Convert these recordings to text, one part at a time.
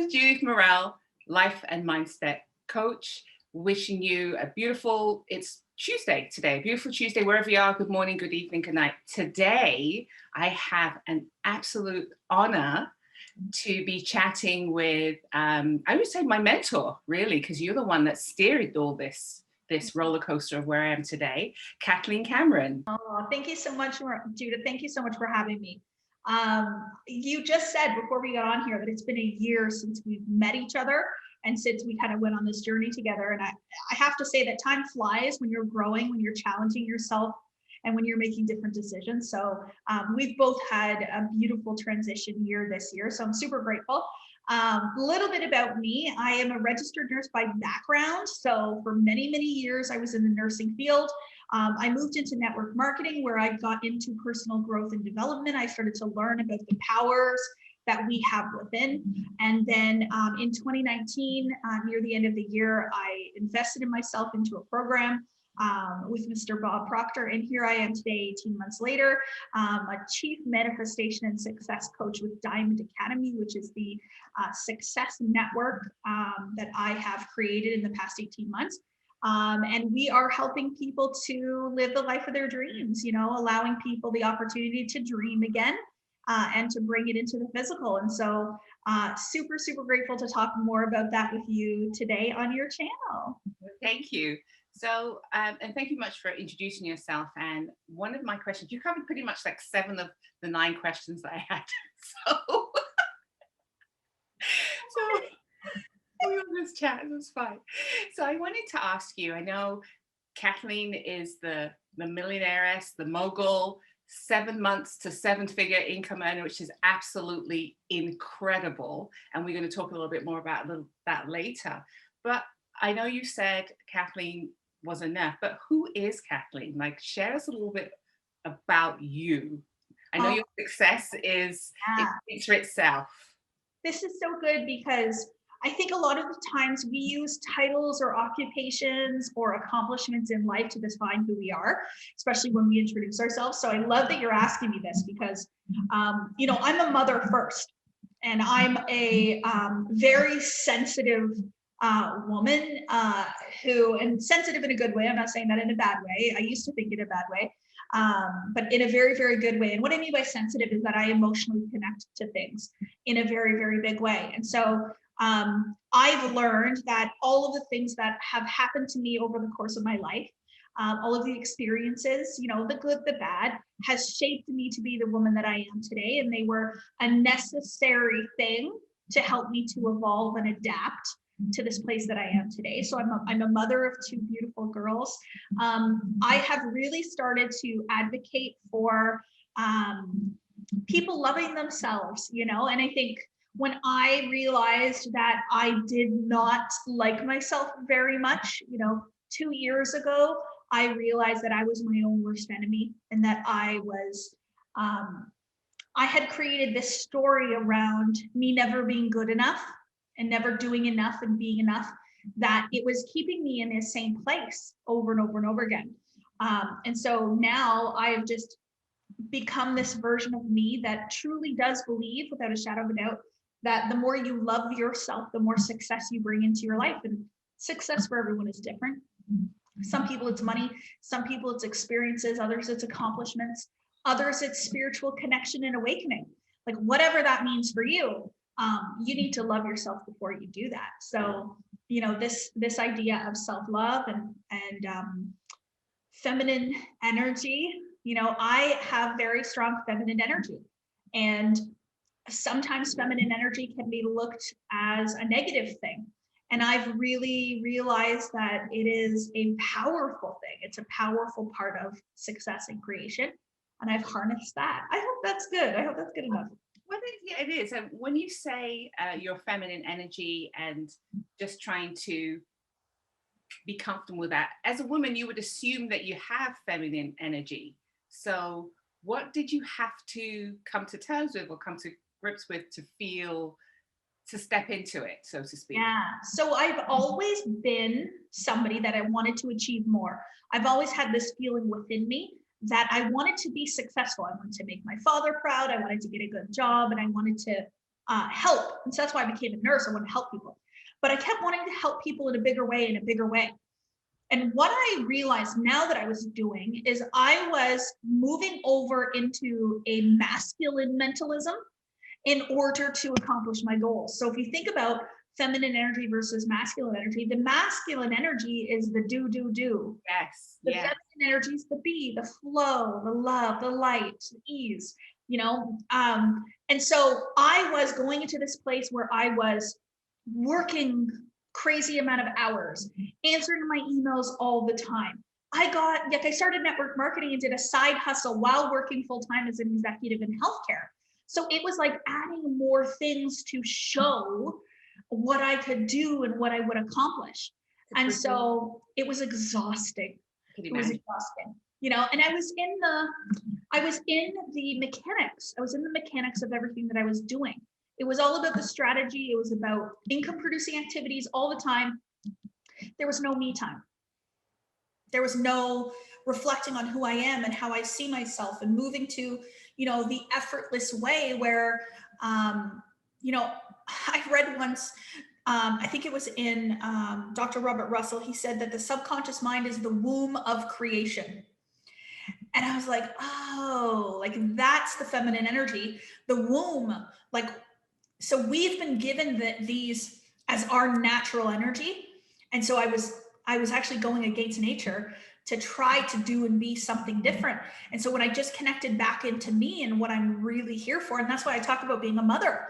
is Judith Morel, life and mindset coach, wishing you a beautiful, it's Tuesday today, beautiful Tuesday, wherever you are. Good morning, good evening, good night. Today, I have an absolute honor to be chatting with, I would say my mentor, really, because you're the one that steered all this roller coaster of where I am today, Kathleen Cameron. Oh, thank you so much, Judith. Thank you so much for having me. You just said before we got on here that it's been a year since we've met each other and since we kind of went on this journey together. And I have to say that time flies when you're growing, when you're challenging yourself, and when you're making different decisions. So we've both had a beautiful transition year this year. So I'm super grateful. A little bit about me. I am a registered nurse by background. So for many, many years, I was in the nursing field. I moved into network marketing where I got into personal growth and development. I started to learn about the powers that we have within. And then in 2019, near the end of the year, I invested in myself into a program with Mr. Bob Proctor. And here I am today, 18 months later, a chief manifestation and success coach with Diamond Academy, which is the success network that I have created in the past 18 months. And we are helping people to live the life of their dreams, you know, allowing people the opportunity to dream again and to bring it into the physical. And so super, super grateful to talk more about that with you today on your channel. Thank you. So, and thank you much for introducing yourself. And one of my questions, you covered pretty much like 7 of the 9 questions that I had. So we're on this chat, it was fine. So I wanted to ask you, I know Kathleen is the millionairess, the mogul, 7 months to 7-figure income earner, which is absolutely incredible. And we're going to talk a little bit more about that later. But I know you said Kathleen was a nurse, but who is Kathleen? Like, share us a little bit about you. I know your success it speaks for itself. This is so good because I think a lot of the times we use titles or occupations or accomplishments in life to define who we are, especially when we introduce ourselves. So I love that you're asking me this because, you know, I'm a mother first, and I'm a very sensitive woman and sensitive in a good way. I'm not saying that in a bad way. I used to think in a bad way, but in a very, very good way. And what I mean by sensitive is that I emotionally connect to things in a very, very big way. And so I've learned that all of the things that have happened to me over the course of my life, all of the experiences, you know, the good, the bad, has shaped me to be the woman that I am today. And they were a necessary thing to help me to evolve and adapt to this place that I am today. So I'm a mother of 2 beautiful girls. I have really started to advocate for people loving themselves, you know, and I think when I realized that I did not like myself very much, you know, 2 years ago, I realized that I was my own worst enemy and that I had created this story around me never being good enough and never doing enough and being enough, that it was keeping me in the same place over and over and over again. And so now I have just become this version of me that truly does believe, without a shadow of a doubt, that the more you love yourself, the more success you bring into your life. And success for everyone is different. Some people it's money, some people it's experiences, others it's accomplishments, others it's spiritual connection and awakening. Like whatever that means for you, you need to love yourself before you do that. So, you know, this idea of self-love and feminine energy, you know, I have very strong feminine energy, and sometimes feminine energy can be looked as a negative thing. And I've really realized that it is a powerful thing. It's a powerful part of success and creation. And I've harnessed that. I hope that's good. I hope that's good enough. Well, yeah, it is. And when you say your feminine energy and just trying to be comfortable with that, as a woman, you would assume that you have feminine energy. So what did you have to come to terms with or come to grips with to step into it, so to speak? Yeah. So I've always been somebody that I wanted to achieve more. I've always had this feeling within me that I wanted to be successful. I wanted to make my father proud. I wanted to get a good job, and I wanted to help. And so that's why I became a nurse. I wanted to help people. But I kept wanting to help people in a bigger way, in a bigger way. And what I realized now that I was doing is I was moving over into a masculine mentalism in order to accomplish my goals. So if you think about feminine energy versus masculine energy, the masculine energy is the do, do, do. Yes. The Yeah. feminine energy is the be, the flow, the love, the light, the ease, you know? And so I was going into this place where I was working crazy amount of hours, answering my emails all the time. I started network marketing and did a side hustle while working full-time as an executive in healthcare. So it was like adding more things to show what I could do and what I would accomplish. And so it was exhausting. It was exhausting, you know, and I was in the mechanics. I was in the mechanics of everything that I was doing. It was all about the strategy. It was about income producing activities all the time. There was no me time. There was no reflecting on who I am and how I see myself and moving to, you know, the effortless way where, you know, I read once, I think it was in Dr. Robert Russell, he said that the subconscious mind is the womb of creation. And I was like, oh, like that's the feminine energy, the womb, like, so we've been given these as our natural energy. And so I was actually going against nature to try to do and be something different. And so when I just connected back into me and what I'm really here for, and that's why I talk about being a mother,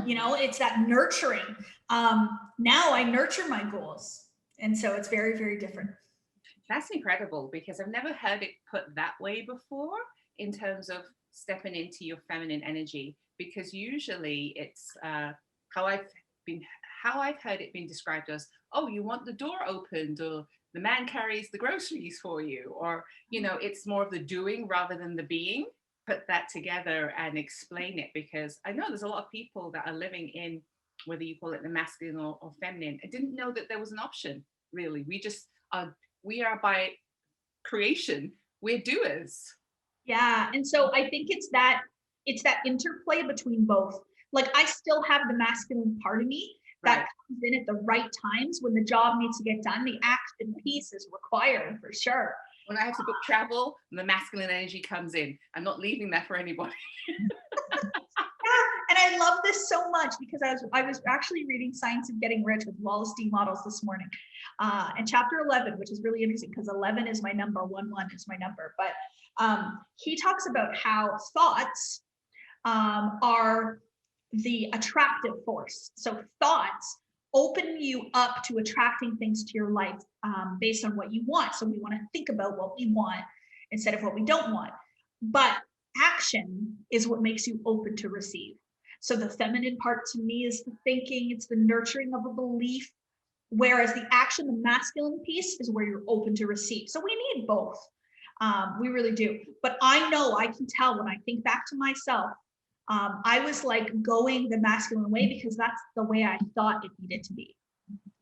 you know, it's that nurturing. Now I nurture my goals. And so it's very, very different. That's incredible because I've never heard it put that way before in terms of stepping into your feminine energy, because usually it's how I've heard it being described as, oh, you want the door opened, or the man carries the groceries for you, or, you know, it's more of the doing rather than the being. Put that together and explain it, because I know there's a lot of people that are living in, whether you call it the masculine or feminine. I didn't know that there was an option, really. We are by creation, we're doers. Yeah. And so I think it's that interplay between both. Like I still have the masculine part of me that comes in at the right times when the job needs to get done. The action piece is required for sure. When I have to book travel, the masculine energy comes in. I'm not leaving that for anybody. And I love this so much because I was actually reading Science of Getting Rich with Wallace D. Models this morning, and chapter 11, which is really interesting because 11 is my number, 11 is my number. But he talks about how thoughts are the attractive force. So thoughts open you up to attracting things to your life based on what you want. So we want to think about what we want instead of what we don't want. But action is what makes you open to receive. So the feminine part to me is the thinking, it's the nurturing of a belief, whereas the action, the masculine piece is where you're open to receive. So we need both. We really do. But I know, I can tell when I think back to myself, I was like going the masculine way because that's the way I thought it needed to be.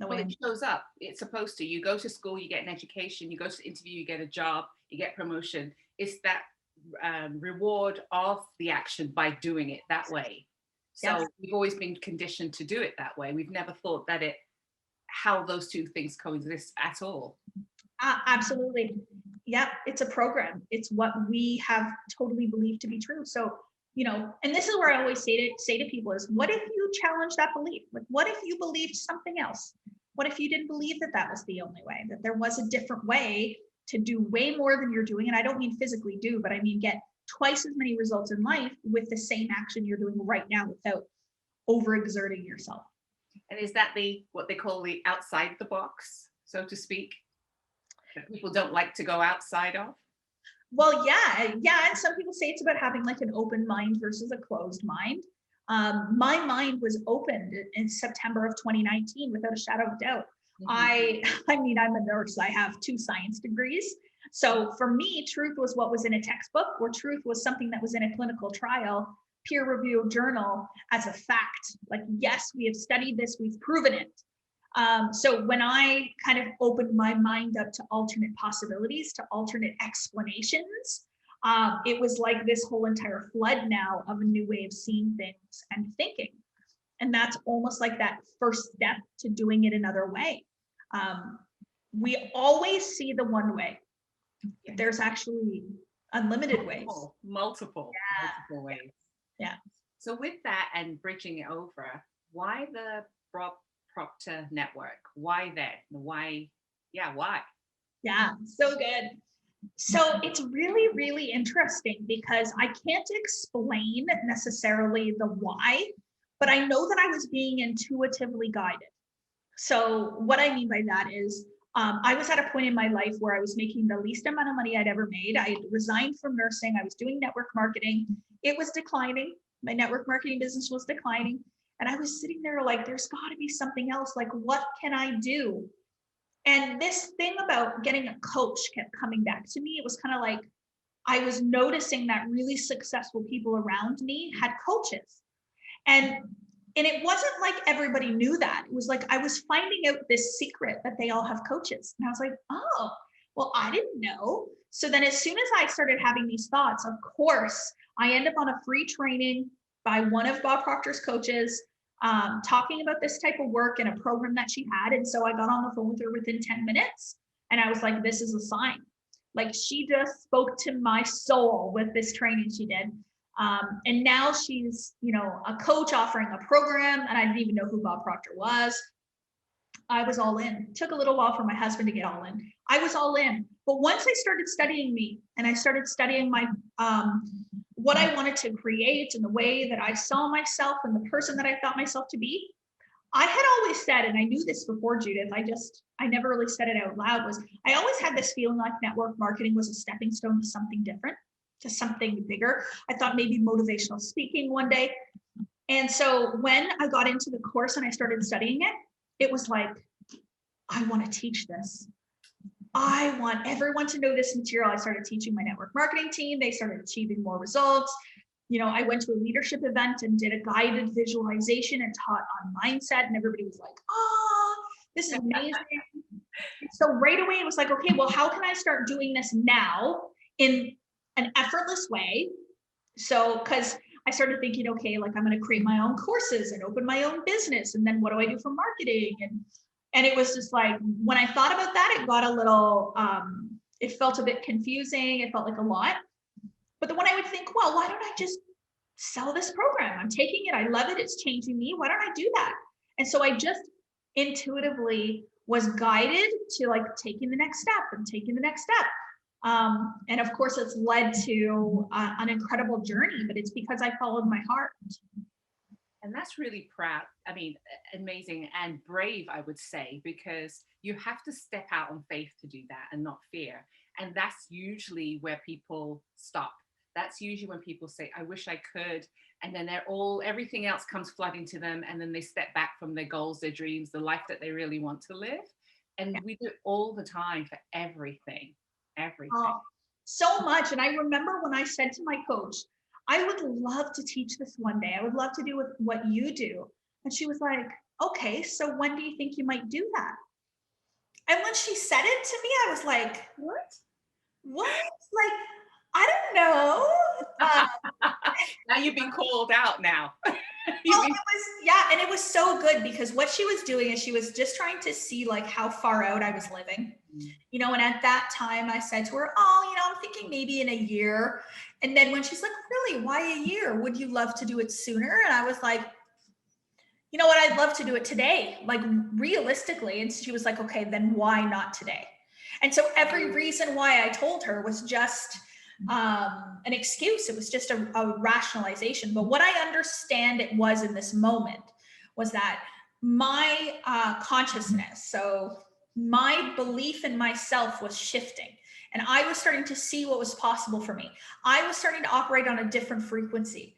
The way it shows up, it's supposed to. You go to school, you get an education, you go to the interview, you get a job, you get promotion. It's that reward of the action by doing it that way. So we've always been conditioned to do it that way. We've never thought that how those two things coexist at all. Absolutely. Yeah, it's a program. It's what we have totally believed to be true. So, you know, and this is where I always say to people is, what if you challenge that belief? Like, what if you believed something else? What if you didn't believe that that was the only way, that there was a different way to do way more than you're doing? And I don't mean physically do, but I mean get twice as many results in life with the same action you're doing right now without overexerting yourself. And is that what they call the outside the box, so to speak, that people don't like to go outside of? Well, yeah. And some people say it's about having like an open mind versus a closed mind. My mind was opened in September of 2019 without a shadow of doubt. Mm-hmm. I mean, I'm a nurse. I have 2 science degrees. So for me, truth was what was in a textbook, or truth was something that was in a clinical trial, peer-reviewed journal as a fact. Like, yes, we have studied this, we've proven it. So when I kind of opened my mind up to alternate possibilities, to alternate explanations, it was like this whole entire flood now of a new way of seeing things and thinking. And that's almost like that first step to doing it another way. We always see the one way, but there's actually unlimited ways. Multiple ways. Yeah. So with that and bridging it over, why the Bob Proctor Network? Why that? Why? Yeah, why? Yeah, so good. So it's really, really interesting because I can't explain necessarily the why, but I know that I was being intuitively guided. So what I mean by that is I was at a point in my life where I was making the least amount of money I'd ever made. I had resigned from nursing. I was doing network marketing. It was declining. My network marketing business was declining. And I was sitting there like, there's got to be something else. Like, what can I do? And this thing about getting a coach kept coming back to me. It was kind of like I was noticing that really successful people around me had coaches. And it wasn't like everybody knew that. It was like I was finding out this secret that they all have coaches. And I was like, oh, well, I didn't know. So then as soon as I started having these thoughts, of course, I end up on a free training by one of Bob Proctor's coaches, talking about this type of work and a program that she had. And so I got on the phone with her within 10 minutes and I was like, this is a sign. Like she just spoke to my soul with this training she did. And now she's, a coach offering a program, and I didn't even know who Bob Proctor was. I was all in. It took a little while for my husband to get all in. I was all in. But once I started studying me and I started studying my what I wanted to create and the way that I saw myself and the person that I thought myself to be, I had always said, and I knew this before Judith, I never really said it out loud, was I always had this feeling like network marketing was a stepping stone to something different, to something bigger. I thought maybe motivational speaking one day. And so when I got into the course and I started studying it, it was like, I want to teach this. I want everyone to know this material. I started teaching my network marketing team. They started achieving more results. I went to a leadership event and did a guided visualization and taught on mindset. And everybody was like, oh, this is amazing. So right away, it was like, okay, well, how can I start doing this now in an effortless way? So, because I started thinking, okay, like I'm going to create my own courses and open my own business. And then what do I do for marketing? And it was just like, when I thought about that, it got a little, it felt a bit confusing. It felt like a lot. But then when I would think, well, why don't I just sell this program? I'm taking it. I love it. It's changing me. Why don't I do that? And so I just intuitively was guided to like taking the next step and taking the next step. And of course, it's led to an incredible journey, but it's because I followed my heart. And that's really amazing and brave, I would say, because you have to step out on faith to do that and not fear. And that's usually where people stop. That's usually when people say, I wish I could. And then everything else comes flooding to them. And then they step back from their goals, their dreams, the life that they really want to live. And we do it all the time for everything. So much. And I remember when I said to my coach, I would love to teach this one day. I would love to do what you do. And she was like, okay, so when do you think you might do that? And when she said it to me, I was like, what? Like, I don't know. Now you've been called out now. And it was so good because what she was doing is she was just trying to see like how far out I was living, and at that time I said to her, I'm thinking maybe in a year. And then when she's like, really, why a year? Would you love to do it sooner? And I was like, you know what? I'd love to do it today, like realistically. And she was like, okay, then why not today? And so every reason why I told her was just an excuse. It was just a rationalization. But what I understand it was in this moment was that my consciousness, so my belief in myself was shifting. And I was starting to see what was possible for me. I was starting to operate on a different frequency.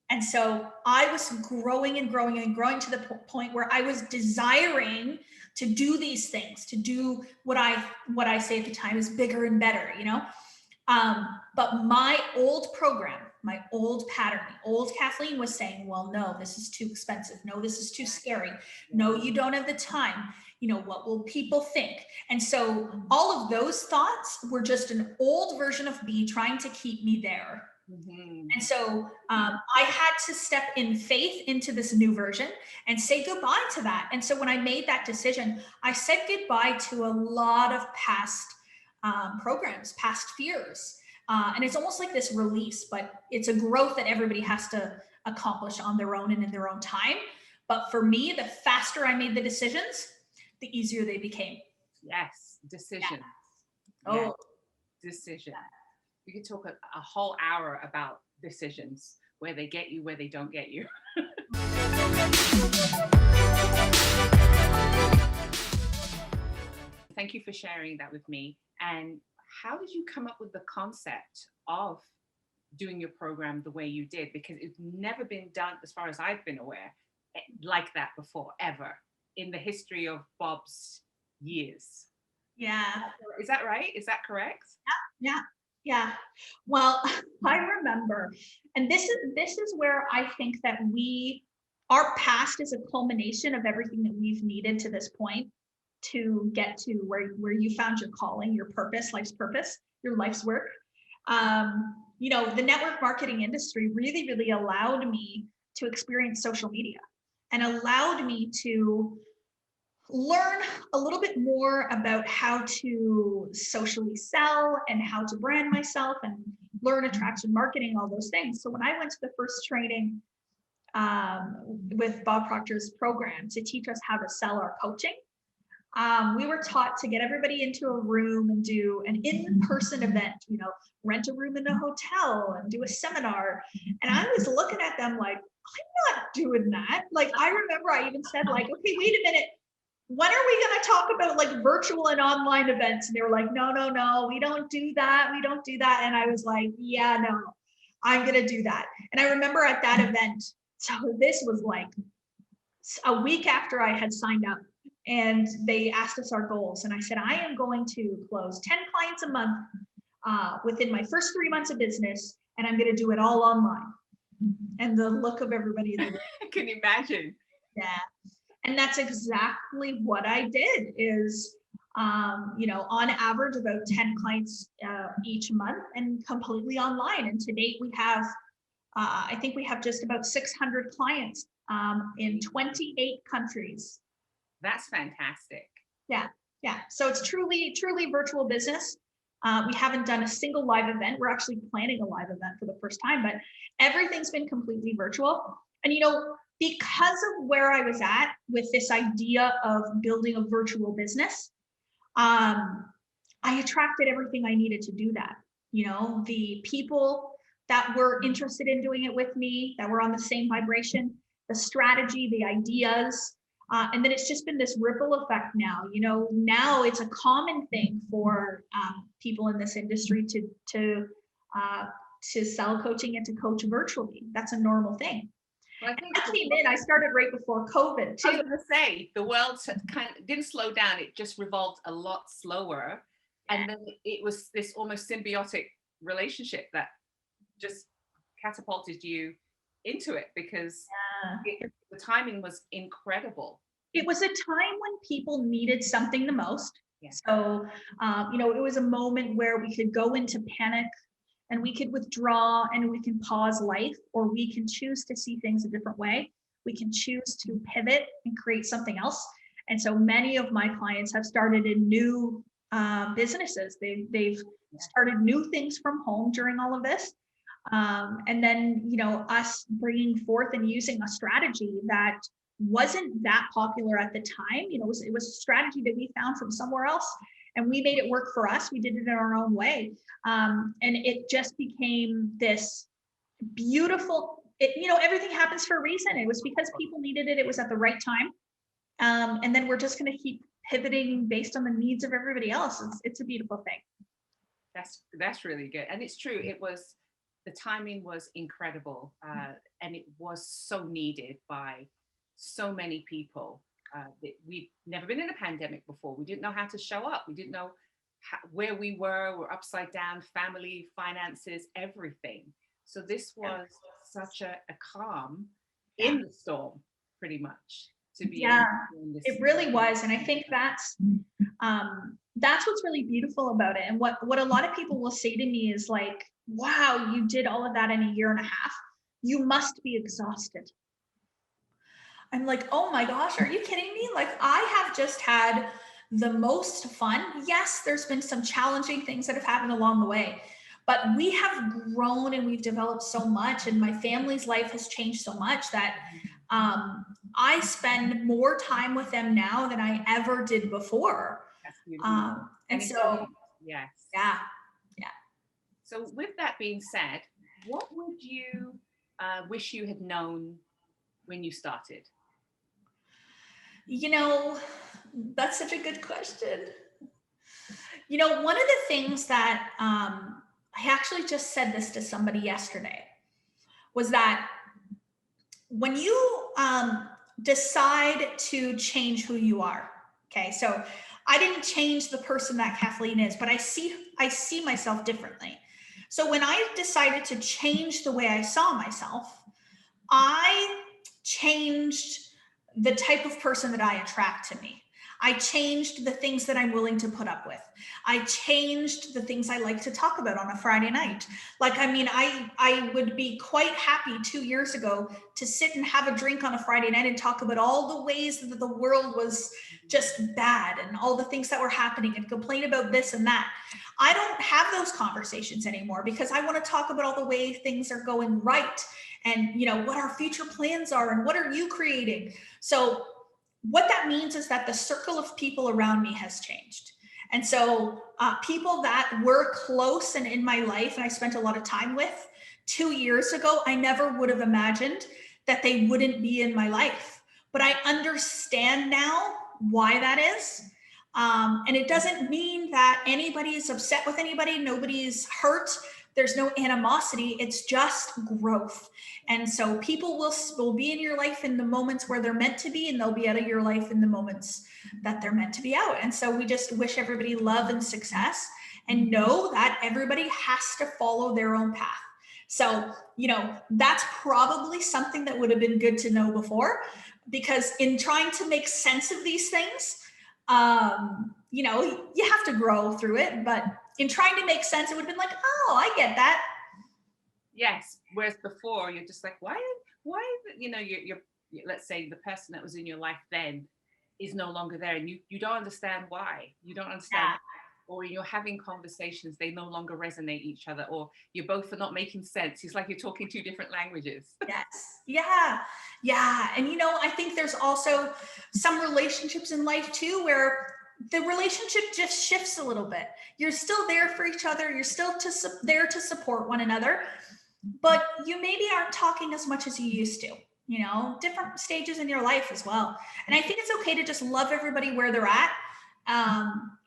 And so I was growing and growing and growing to the point where I was desiring to do these things, to do what I say at the time is bigger and better, but my old program, my old pattern, old Kathleen was saying, well, no, this is too expensive. No, this is too scary. No, you don't have the time. What will people think? And so all of those thoughts were just an old version of me trying to keep me there. Mhm. And so I had to step in faith into this new version and say goodbye to that. And so when I made that decision, I said goodbye to a lot of past programs, past fears. And it's almost like this release, but it's a growth that everybody has to accomplish on their own and in their own time. But for me, the faster I made the decisions, the easier they became. Yes, decisions. Oh, Yes, decisions. We could talk a whole hour about decisions, where they get you, where they don't get you. Thank you for sharing that with me. And how did you come up with the concept of doing your program the way you did? Because it's never been done, as far as I've been aware, like that before, ever, in the history of Bob's years. yeah. Is that right? Is that correct? Yeah. Yeah. Well, I remember, and this is where I think that our past is a culmination of everything that we've needed to this point to get to where you found your calling, your purpose, life's purpose, your life's work. The network marketing industry really, really allowed me to experience social media and allowed me to learn a little bit more about how to socially sell and how to brand myself and learn attraction marketing, all those things. So when I went to the first training with Bob Proctor's program to teach us how to sell our coaching, we were taught to get everybody into a room and do an in-person event, rent a room in a hotel and do a seminar. And I was looking at them like, I'm not doing that. Like, I remember I even said like, okay, wait a minute. When are we going to talk about like virtual and online events? And they were like, no, we don't do that. We don't do that. And I was like, yeah, no, I'm going to do that. And I remember at that event, so this was like a week after I had signed up, and they asked us our goals. And I said, I am going to close 10 clients a month within my first 3 months of business. And I'm going to do it all online. And the look of everybody. Can you imagine? Yeah. And that's exactly what I did is, on average about 10 clients each month and completely online. And to date, we have, I think we have just about 600 clients in 28 countries. That's fantastic. Yeah. So it's truly, truly virtual business. We haven't done a single live event. We're actually planning a live event for the first time, but everything's been completely virtual. And, because of where I was at with this idea of building a virtual business, I attracted everything I needed to do that. The people that were interested in doing it with me, that were on the same vibration, the strategy, the ideas, and then it's just been this ripple effect now. Now it's a common thing for people in this industry to sell coaching and to coach virtually. That's a normal thing. Well, I started right before COVID too. I was going to say, the world kind of didn't slow down. It just revolved a lot slower. Yeah. And then it was this almost symbiotic relationship that just catapulted you into it, because the timing was incredible. It was a time when people needed something the most. Yeah. So, it was a moment where we could go into panic and we could withdraw and we can pause life, or we can choose to see things a different way. We can choose to pivot and create something else. And so many of my clients have started in new businesses. They've started new things from home during all of this. And then, us bringing forth and using a strategy that wasn't that popular at the time. It was a strategy that we found from somewhere else, and we made it work for us. We did it in our own way. And it just became this beautiful, everything happens for a reason. It was because people needed it. It was at the right time. And then we're just going to keep pivoting based on the needs of everybody else. It's a beautiful thing. That's really good. And it's true. The timing was incredible. And it was so needed by so many people. We've never been in a pandemic before. We didn't know how to show up. We didn't know where we were. We're upside down, family, finances, everything. So this was such a calm in the storm, pretty much. To be it really was. And I think that's that's what's really beautiful about it. And what a lot of people will say to me is like, wow, you did all of that in a year and a half. You must be exhausted. I'm like, oh my gosh, are you kidding me? Like, I have just had the most fun. Yes, there's been some challenging things that have happened along the way, but we have grown and we've developed so much, and my family's life has changed so much that I spend more time with them now than I ever did before. That's beautiful. And so, yes. yeah, yeah. So with that being said, what would you wish you had known when you started? You know, that's such a good question. You know, one of the things that I actually just said this to somebody yesterday was that when you decide to change who you are, okay, so I didn't change the person that Kathleen is, but I see myself differently. So when I decided to change the way I saw myself, I changed the type of person that I attract to me. I changed the things that I'm willing to put up with. I changed the things I like to talk about on a Friday night. Like, I mean, I would be quite happy 2 years ago to sit and have a drink on a Friday night and talk about all the ways that the world was just bad and all the things that were happening and complain about this and that. I don't have those conversations anymore because I want to talk about all the way things are going right, and you know what our future plans are and what are you creating. So what that means is that the circle of people around me has changed. And so people that were close and in my life and I spent a lot of time with 2 years ago, I never would have imagined that they wouldn't be in my life. But I understand now why that is. And it doesn't mean that anybody is upset with anybody. Nobody's hurt. There's no animosity. It's just growth. And so people will be in your life in the moments where they're meant to be, and they'll be out of your life in the moments that they're meant to be out. And so we just wish everybody love and success, and know that everybody has to follow their own path. So, you know, that's probably something that would have been good to know before, because in trying to make sense of these things, you know, you have to grow through it, but in trying to make sense, it would have been like, oh, I get that. Yes. Whereas before you're just like, why, you know, you're let's say the person that was in your life then is no longer there, and you don't understand why. You don't understand. Yeah. Or you're having conversations, they no longer resonate each other, or you both are not making sense. It's like you're talking two different languages. Yes. Yeah. Yeah. And you know, I think there's also some relationships in life too where the relationship just shifts a little bit. You're still there for each other. You're still there to support one another, but you maybe aren't talking as much as you used to, you know, different stages in your life as well. And I think it's okay to just love everybody where they're at,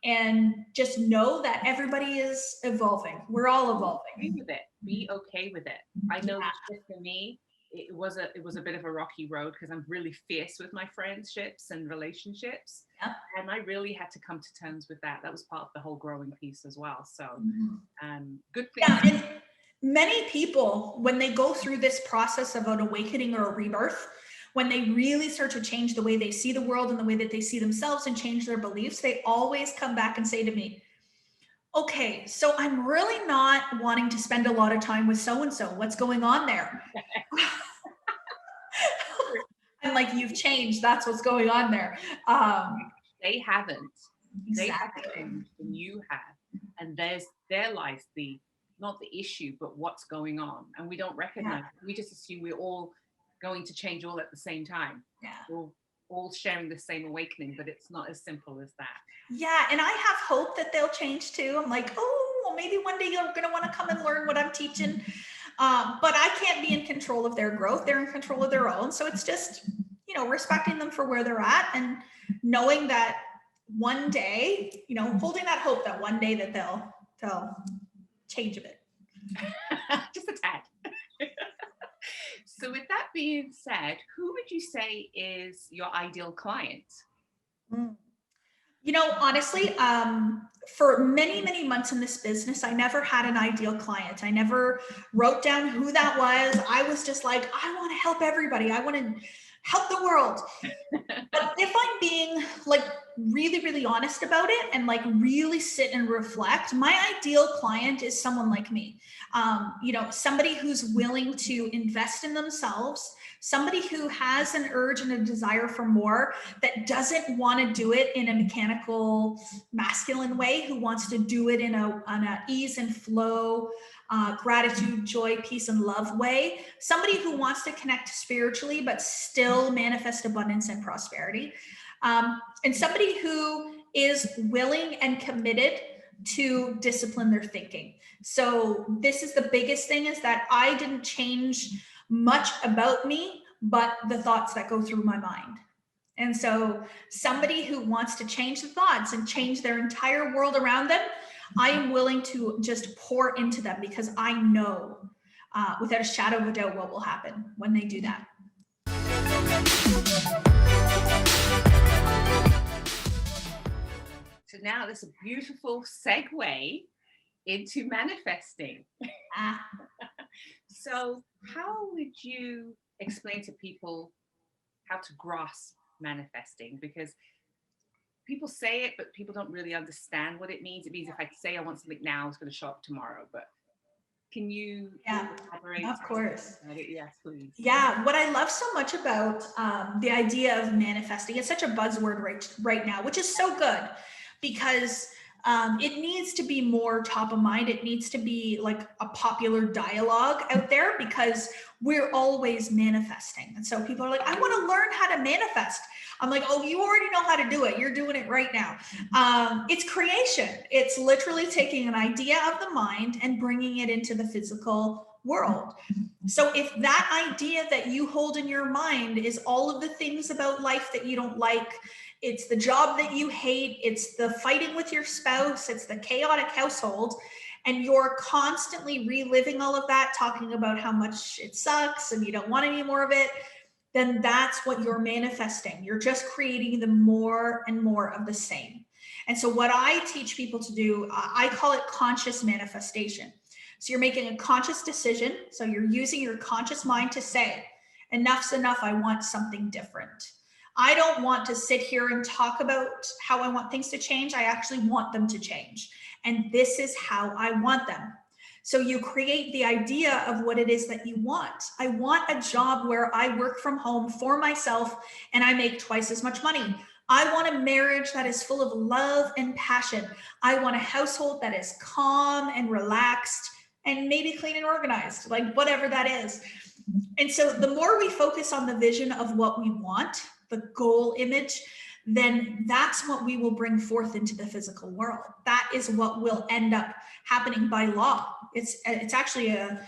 and just know that everybody is evolving. We're all evolving. Be with it. Be okay with it. I know that for me, it was a bit of a rocky road because I'm really fierce with my friendships and relationships. Yep. And I really had to come to terms with that. That was part of the whole growing piece as well. So good thing. Yeah, and many people, when they go through this process of an awakening or a rebirth, when they really start to change the way they see the world and the way that they see themselves and change their beliefs, they always come back and say to me, okay, so I'm really not wanting to spend a lot of time with so-and-so. What's going on there? I'm like, you've changed. That's what's going on there. They haven't. Exactly. They have changed and you have. And there's their life, not the issue, but what's going on. And we don't recognize it. We just assume we're all going to change all at the same time. Yeah. We're all sharing the same awakening, but it's not as simple as that. Yeah, and I have hope that they'll change too. I'm like, oh, well, maybe one day you're going to want to come and learn what I'm teaching. But I can't be in control of their growth. They're in control of their own. So it's just, you know, respecting them for where they're at and knowing that one day, you know, holding that hope that one day that they'll change a bit. Just a tad. So with that being said, who would you say is your ideal client? You know, honestly, for many, many months in this business, I never had an ideal client. I never wrote down who that was. I was just like, I want to help everybody. I want to help the world. But if I'm being like, really, really honest about it and like really sit and reflect, my ideal client is someone like me. Somebody who's willing to invest in themselves, somebody who has an urge and a desire for more, that doesn't want to do it in a mechanical, masculine way, who wants to do it in an ease and flow, gratitude, joy, peace, and love way. Somebody who wants to connect spiritually, but still manifest abundance and prosperity. And somebody who is willing and committed to discipline their thinking. So this is the biggest thing, is that I didn't change much about me, but the thoughts that go through my mind. And so somebody who wants to change the thoughts and change their entire world around them, I am willing to just pour into them, because I know without a shadow of a doubt what will happen when they do that. So now there's a beautiful segue into manifesting. So how would you explain to people how to grasp manifesting? Because people say it, but people don't really understand what it means. It means if I say I want something now, it's going to show up tomorrow. But can you elaborate? Of course. Yes, please. Yeah, what I love so much about the idea of manifesting, it's such a buzzword right now, which is so good, because it needs to be more top of mind. It needs to be like a popular dialogue out there, because we're always manifesting. And so people are like, I want to learn how to manifest. I'm like, oh, you already know how to do it. You're doing it right now. It's creation. It's literally taking an idea of the mind and bringing it into the physical world. So if that idea that you hold in your mind is all of the things about life that you don't like, it's the job that you hate, it's the fighting with your spouse, it's the chaotic household, and you're constantly reliving all of that, talking about how much it sucks and you don't want any more of it, then that's what you're manifesting. You're just creating the more and more of the same. And so what I teach people to do, I call it conscious manifestation. So you're making a conscious decision. So you're using your conscious mind to say, enough's enough, I want something different. I don't want to sit here and talk about how I want things to change. I actually want them to change. And this is how I want them. So you create the idea of what it is that you want. I want a job where I work from home for myself and I make twice as much money. I want a marriage that is full of love and passion. I want a household that is calm and relaxed and maybe clean and organized, like whatever that is. And so the more we focus on the vision of what we want, the goal image, then that's what we will bring forth into the physical world. That is what will end up happening by law. It's actually a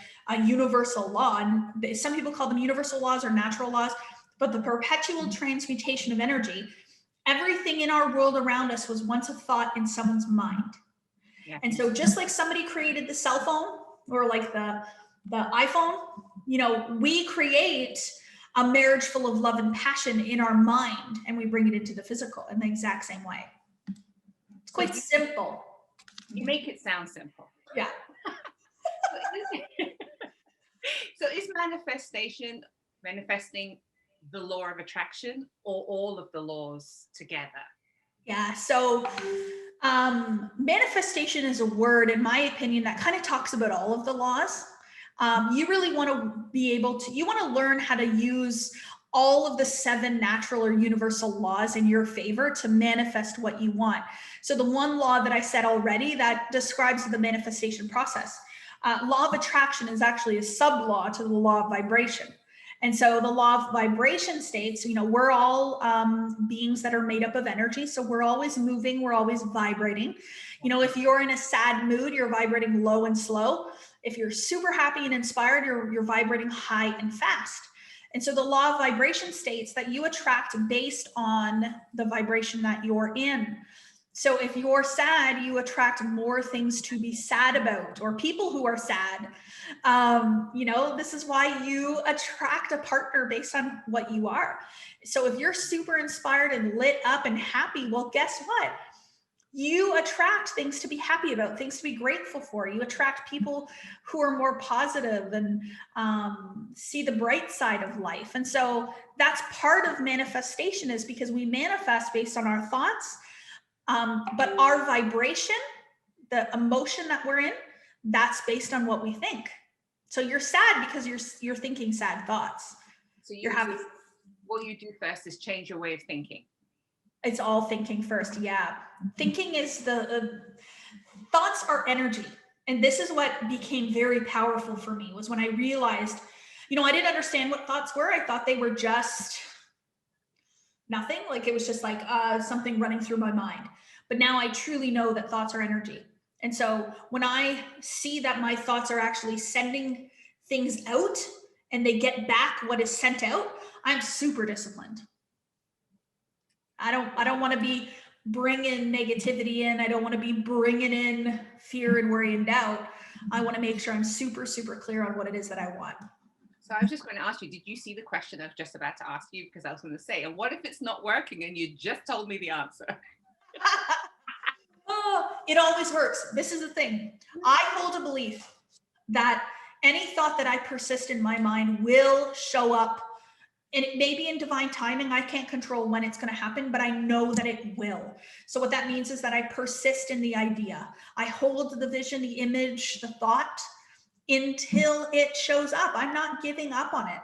universal law. And some people call them universal laws or natural laws, but the perpetual transmutation of energy, everything in our world around us was once a thought in someone's mind. Yeah. And so just like somebody created the cell phone or like the iPhone, we create a marriage full of love and passion in our mind, and we bring it into the physical in the exact same way. It's quite simple. You make it sound simple. Yeah. So is manifesting the law of attraction, or all of the laws together? Yeah. So manifestation is a word, in my opinion, that kind of talks about all of the laws. You really want to be able to, you want to learn how to use all of the 7 natural or universal laws in your favor to manifest what you want. So the one law that I said already that describes the manifestation process, law of attraction is actually a sub-law to the law of vibration. And so the law of vibration states, we're all beings that are made up of energy. So we're always moving, we're always vibrating. If you're in a sad mood, you're vibrating low and slow. If you're super happy and inspired, you're vibrating high and fast. And so the law of vibration states that you attract based on the vibration that you're in. So if you're sad, you attract more things to be sad about, or people who are sad. This is why you attract a partner based on what you are. So if you're super inspired and lit up and happy, well, guess what? you attract things to be happy about, things to be grateful for. You attract people who are more positive and see the bright side of life. And so that's part of manifestation, is because we manifest based on our thoughts, but our vibration, the emotion that we're in, that's based on what we think. So you're sad because you're thinking sad thoughts. So you're happy. What you do first is change your way of thinking. It's all thinking first. Yeah. Thinking is thoughts are energy. And this is what became very powerful for me, was when I realized, I didn't understand what thoughts were. I thought they were just nothing. Like it was just like something running through my mind. But now I truly know that thoughts are energy. And so when I see that my thoughts are actually sending things out and they get back what is sent out, I'm super disciplined. I don't want to be bringing negativity in. I don't want to be bringing in fear and worry and doubt. I want to make sure I'm super, super clear on what it is that I want. So I was just going to ask you, did you see the question I was just about to ask you? Because I was going to say, and what if it's not working and you just told me the answer? Oh, it always works. This is the thing. I hold a belief that any thought that I persist in my mind will show up. And it may be in divine timing. I can't control when it's going to happen, but I know that it will. So what that means is that I persist in the idea. I hold the vision, the image, the thought until it shows up. I'm not giving up on it.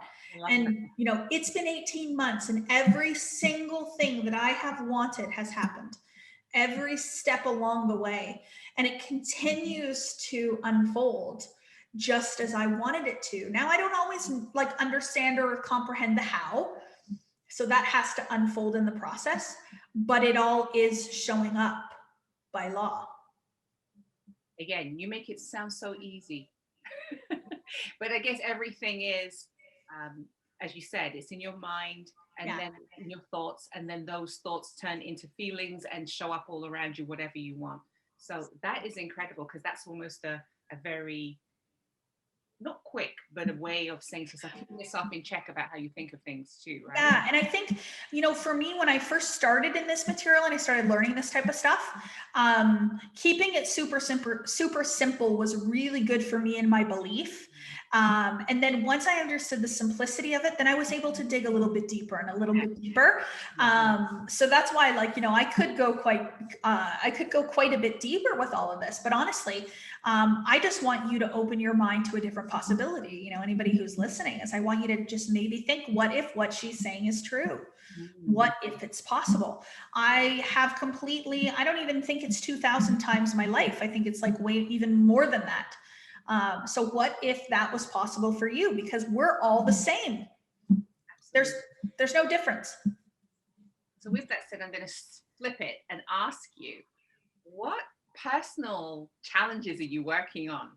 And, it's been 18 months and every single thing that I have wanted has happened. Every step along the way. And it continues to unfold just as I wanted it to. Now, I don't always understand or comprehend the how. So that has to unfold in the process, but it all is showing up by law. Again, you make it sound so easy. But I guess everything is, as you said, it's in your mind and then in your thoughts, and then those thoughts turn into feelings and show up all around you, whatever you want. So that is incredible, because that's almost a very, not quick, but a way of saying to yourself, keeping yourself in check about how you think of things too, right? Yeah, and I think, for me, when I first started in this material and I started learning this type of stuff, keeping it super simple was really good for me in my belief. And then once I understood the simplicity of it, then I was able to dig a little bit deeper and a little bit deeper. So that's why, I could go quite a bit deeper with all of this, but honestly, I just want you to open your mind to a different possibility. Anybody who's listening, is I want you to just maybe think, what if what she's saying is true? What if it's possible? I don't even think it's 2,000 times my life. I think it's way even more than that. So what if that was possible for you? Because we're all the same. There's no difference. So with that said, I'm going to flip it and ask you, what personal challenges are you working on,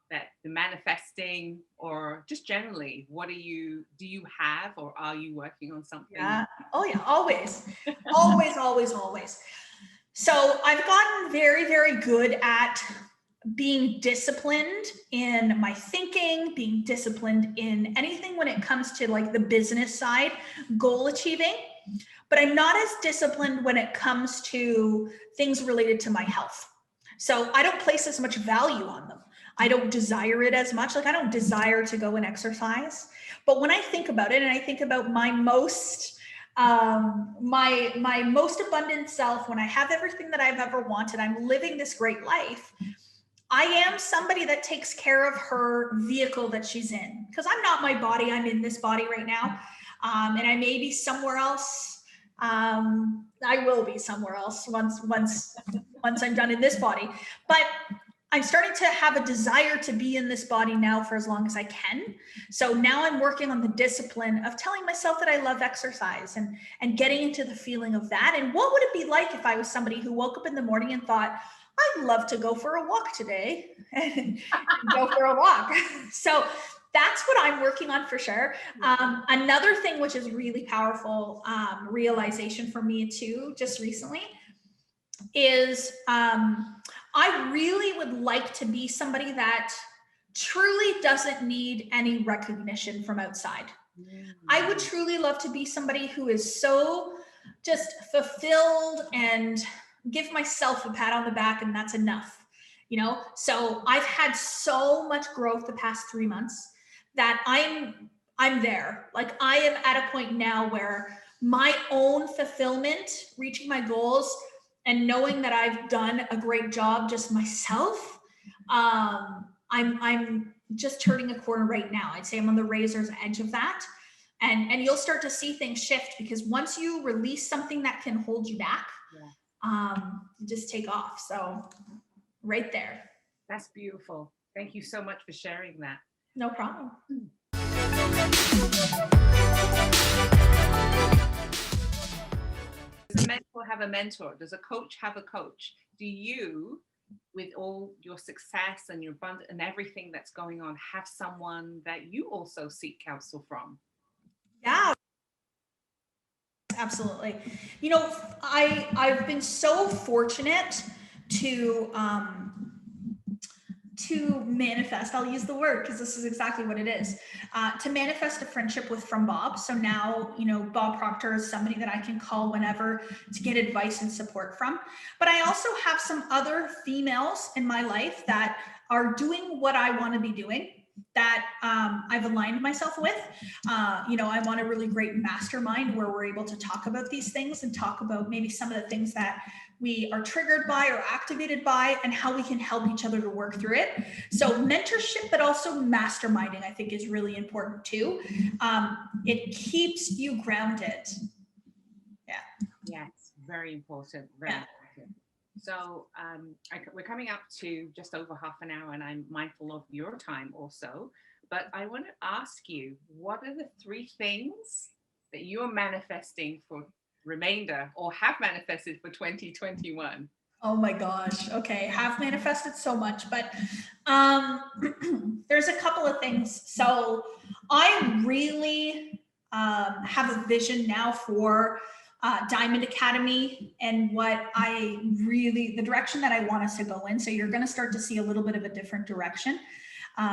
that the manifesting, or just generally, do you have, or are you working on something? Yeah. Oh yeah, always. always. So I've gotten very, very good at being disciplined in my thinking, being disciplined in anything when it comes to the business side, goal achieving, but I'm not as disciplined when it comes to things related to my health. So I don't place as much value on them. I don't desire it as much. I don't desire to go and exercise. But when I think about it, and I think about my most abundant self, when I have everything that I've ever wanted, I'm living this great life. I am somebody that takes care of her vehicle that she's in, because I'm not my body. I'm in this body right now. And I may be somewhere else. I will be somewhere else once I'm done in this body, but I'm starting to have a desire to be in this body now for as long as I can. So now I'm working on the discipline of telling myself that I love exercise and getting into the feeling of that. And what would it be like if I was somebody who woke up in the morning and thought, I'd love to go for a walk today and go for a walk. So that's what I'm working on for sure. Another thing which is really powerful realization for me too, just recently, is I really would like to be somebody that truly doesn't need any recognition from outside. I would truly love to be somebody who is so just fulfilled and give myself a pat on the back and that's enough, you know? So I've had so much growth the past 3 months that I'm there. Like I am at a point now where my own fulfillment, reaching my goals and knowing that I've done a great job just myself, I'm just turning a corner right now. I'd say I'm on the razor's edge of that. And you'll start to see things shift, because once you release something that can hold you back, you just take off. So right there. That's beautiful. Thank you so much for sharing that. No problem. Does a mentor have a mentor? Does a coach have a coach? Do you, with all your success and your abundance and everything that's going on, have someone that you also seek counsel from? Yeah, absolutely. You know, I've been so fortunate to manifest, I'll use the word because this is exactly what it is, to manifest a friendship from Bob. So now, you know, Bob Proctor is somebody that I can call whenever to get advice and support from. But I also have some other females in my life that are doing what I want to be doing, that I've aligned myself with. You know, I'm on a really great mastermind where we're able to talk about these things and talk about maybe some of the things that we are triggered by or activated by and how we can help each other to work through it. So mentorship, but also masterminding, I think is really important too. It keeps you grounded. Yeah. Yes, very important. Very important. So we're coming up to just over half an hour, and I'm mindful of your time also. But I want to ask you, what are the 3 things that you're manifesting for remainder or have manifested for 2021? Oh my gosh. Okay. Have manifested so much, but there's a couple of things. So I really have a vision now for Diamond Academy and the direction that I want us to go in. So you're going to start to see a little bit of a different direction.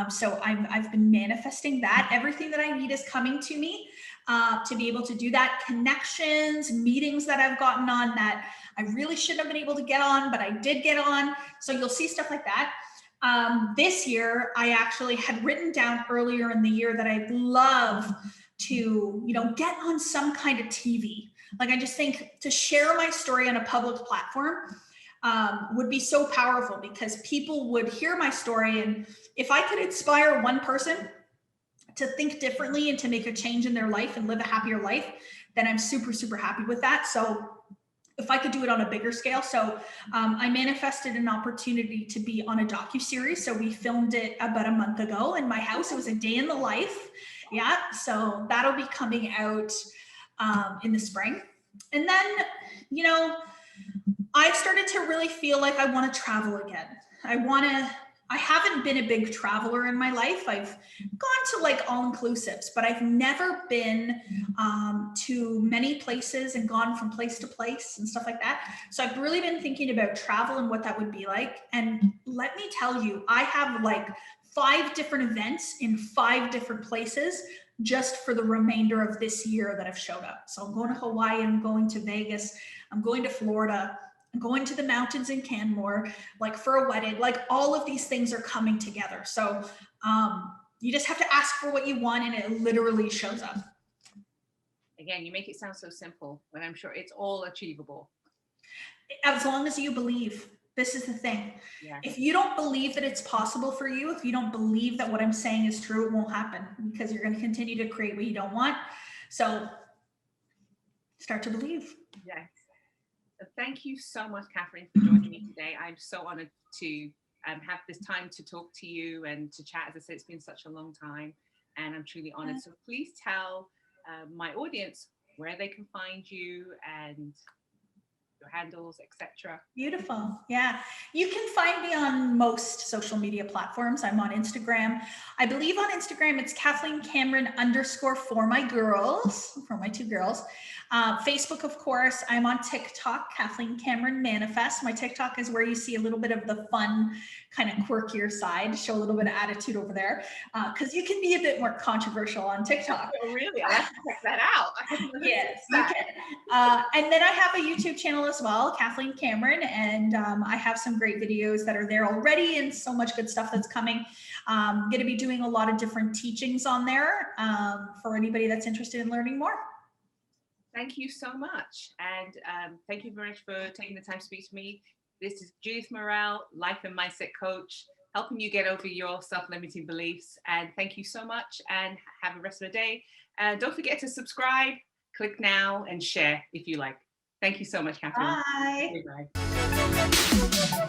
So I've been manifesting that. Everything that I need is coming to me to be able to do that. Connections, meetings that I've gotten on that I really shouldn't have been able to get on, but I did get on. So you'll see stuff like that. This year, I actually had written down earlier in the year that I'd love to, you know, get on some kind of TV. Like I just think to share my story on a public platform would be so powerful, because people would hear my story, and if I could inspire one person to think differently and to make a change in their life and live a happier life, then I'm super, super happy with that. So if I could do it on a bigger scale. So I manifested an opportunity to be on a docuseries. So we filmed it about a month ago in my house. It was a day in the life. Yeah. So that'll be coming out in the spring. And then, you know, I've started to really feel like I want to travel again. I haven't been a big traveler in my life. I've gone to like all inclusives, but I've never been to many places and gone from place to place and stuff like that. So I've really been thinking about travel and what that would be like. And let me tell you, I have like 5 different events in 5 different places just for the remainder of this year that have showed up. So I'm going to Hawaii, I'm going to Vegas, I'm going to Florida, I'm going to the mountains in Canmore, like for a wedding, like all of these things are coming together. So you just have to ask for what you want and it literally shows up. Again, you make it sound so simple, but I'm sure it's all achievable. As long as you believe. This is the thing. Yeah. If you don't believe that it's possible for you, if you don't believe that what I'm saying is true, it won't happen, because you're going to continue to create what you don't want. So start to believe. Yes. Thank you so much, Kathleen, for joining me today. I'm so honored to have this time to talk to you and to chat. As I said, it's been such a long time, and I'm truly honored. So please tell my audience where they can find you and your handles, etc. Beautiful. Yeah. You can find me on most social media platforms. I'm on Instagram. I believe on Instagram, it's Kathleen Cameron _ for my girls, for my 2 girls. Facebook, of course. I'm on TikTok, Kathleen Cameron Manifest. My TikTok is where you see a little bit of the fun kind of quirkier side, show a little bit of attitude over there, because you can be a bit more controversial on TikTok. Oh, really? I'll have to check that out. Yes, you can. And then I have a YouTube channel as well, Kathleen Cameron, and I have some great videos that are there already and so much good stuff that's coming. I'm going to be doing a lot of different teachings on there for anybody that's interested in learning more. Thank you so much. And thank you very much for taking the time to speak to me. This is Judith Morel, life and mindset coach, helping you get over your self-limiting beliefs. And thank you so much and have a rest of the day. And don't forget to subscribe, click now and share if you like. Thank you so much, Catherine. Bye. Bye.